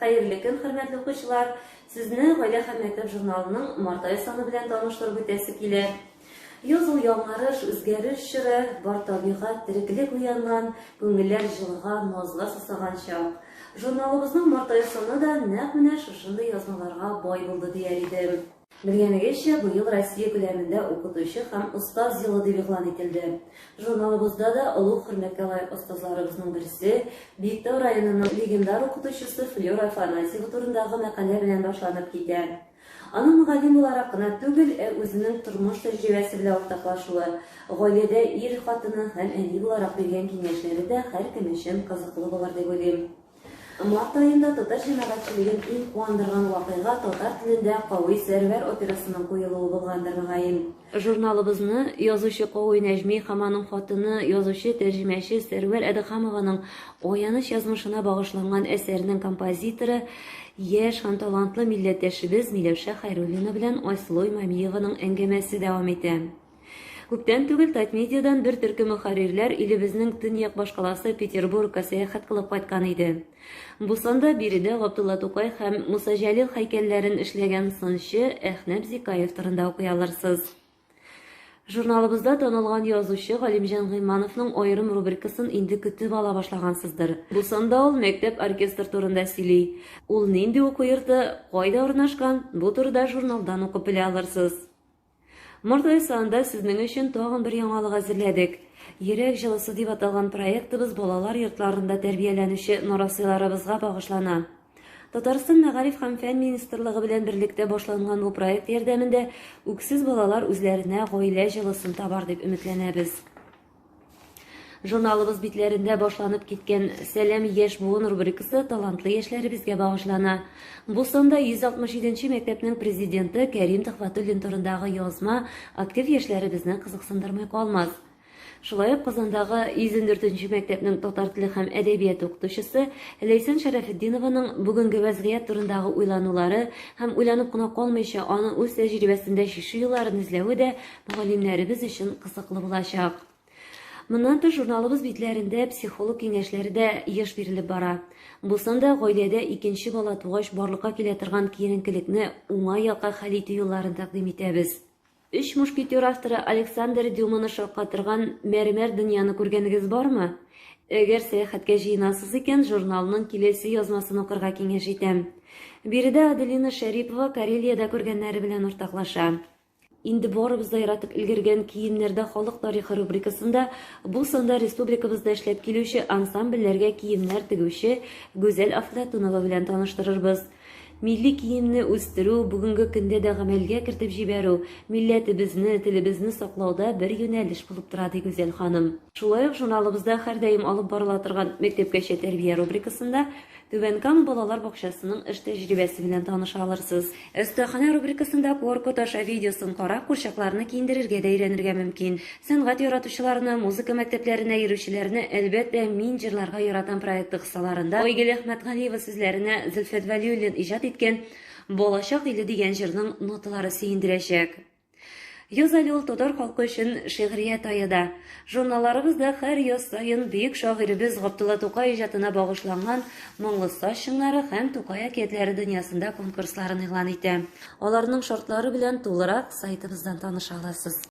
Хәерле көн, хөрмәтле укучылар. Сезне Гаилә һәм мәктәп журналының март ае саны белән таныштырып үтәсе килә. Язу яңарыш, үзгәреш чоры, бар табигать, тереклек уянган, күңелләр җылыган, назга сусаган чак. Журналыбызның март ае саны да нәкъ менә шушындый язмаларга бай булды дияр идем. Белгәнегезчә, быел Россия күләмендә укытучы һәм остаз елы дип игълан ителде. Журналыбызда да олуг хөрмәткә лаек остазларыбызның берсе, Биектау районының легендар укытучысы Флюра Афанасьева турындагы мәкалә белән башланып китә. Аның мөгаллим буларак кына түгел, үзенең тормыш тәҗрибәсе белән уртаклашуы, гаиләдә ир хатыны һәм әни буларак биргән киңәшләре дә һәркем өчен кызыклы булыр дип уйлыйм. Март аенда татар җәмәгатьчелеген иң куандырган вакыйга татар телендә Кавый Сәрвәр операсының куелуы булгандыр мөгаен. Журналыбызны язучы Кавый Нәҗми һәм аның хатыны, язучы, тәрҗемәче Сәрвәр Әдхамованың аяныч язмышына багышланган әсәренең композиторы, яшь һәм талантлы милләттәшебез Миләүшә Хәйруллина белән Айсылу Имамиеваның әңгәмәсе дәвам итә. Күптән түгел Татмедиадан бер төркем мөхәррирләр илебезнең төньяк башкаласы Петербургка сәяхәт кылып кайткан иде. Бу санда биредә Габдулла Тукай һәм Муса Җәлил һәйкәлләрен эшләгән сынчы Әхнәф Зикаев турында укый алырсыз. Журналыбызда танылган язучы Галимҗан Гыймановның аерым рубрикасын инде көтеп ала башлагансыздыр. Бу санда ул мәктәп оркестр турында сөйли. Ул нинди уку йорты, кайда урнашкан, бу турыда журналдан укып белә алырсыз. Март ае санында сезнең өчен тагын бер яңалык әзерләдек. Йөрәк җылысы дип аталган проектыбыз балалар йортларында тәрбияләнүче нарасыйларыбызга багышлана. Татарстан Мәгариф һәм фән министрлыгы белән берлектә башланган бу проект ярдәмендә үксез балалар үзләренә гаилә җылысын табар дип өметләнәбез. Журналыбыз битләрендә башланып киткән «Сәлам яшь буын» рубрикасы талантлы яшьләребезгә багышлана. Бу санда 167-нче мәктәпнең президенты Кәрим Төхфәтуллин турындагы язма актив яшьләребезне кызыксындырмый калмас. Шулай ук Казандагы 104-нче мәктәпнең татар теле һәм әдәбият укытучысы Ләйсән Шәрәфетдинованың бүгенге вазгыять турындагы уйланулары һәм уйланып кына калмыйча аны үз тәҗрибәсендә шишу юлларын эзләве дә мөгаллимнәребез өчен кызыклы булачак. Моннан тыш журналыбыз битләрендә психолог киңәшләре дә еш бирелеп бара. Бу санда гаиләдә икенче бала тугач барлыкка килә торган киеренкелекне уңай якка хәл итү юлларын тәкъдим итәбез. Өч мушкетер авторы Александр Дюманы шаккатырган «Мәрмәр дөньяны» күргәнегез бармы? Әгәр сәяхәткә җыенасыз икән, журналның киләсе язмасын укырга киңәш итәм. Биредә Аделина Шәрипова Карелиядә күргәннәре белән уртаклаша. Инде барыбыз да яратып өлгергән киемнәрдә халык тарихы рубрикасында бу санда республикабызда эшләп килүче ансамбльләргә киемнәр тегүче Гүзәл Афлатунова белән таныштырырбыз. Милли киемне үстерү, бүгенге көндә дә гамәлгә кертеп җибәрү, милләтебезне, телебезне саклауда бер юнәлеш булып тора, ди Гүзәл ханым. Шулай ук журналыбызда һәрдаим алып барыла торган мәктәпкәчә тәрбия рубрикасында Түбән Кама балалар бакчасының эш тәҗрибәсе белән таныша алырсыз. Өстәханә рубрикасында Корко таша видеосын карап, курчакларны киендерергә дә өйрәнергә мөмкин. Сәнгать яратучыларны, музыка мәктәпләренә йөрүчеләрне, әлбәттә, мин җырларга яратам проекты кысаларында Айгөл Әхмәтгалиева сүзләренә Зөлфәт Вәлиуллин иҗат иткән «Балачак иле» дигән җырның ноталары сөендерәчәк. Яз әле ул татар халкы өчен шигърият аеда. Журналларыбызда һәр яз саен бөек шагыйребез Габдулла Тукай иҗатына багышланган моңлы саз чыңлары һәм Тукай әкиятләре дөньясында конкурсларын игълан итә. Аларның шартлары белән тулырак сайтыбыздан таныша аласыз.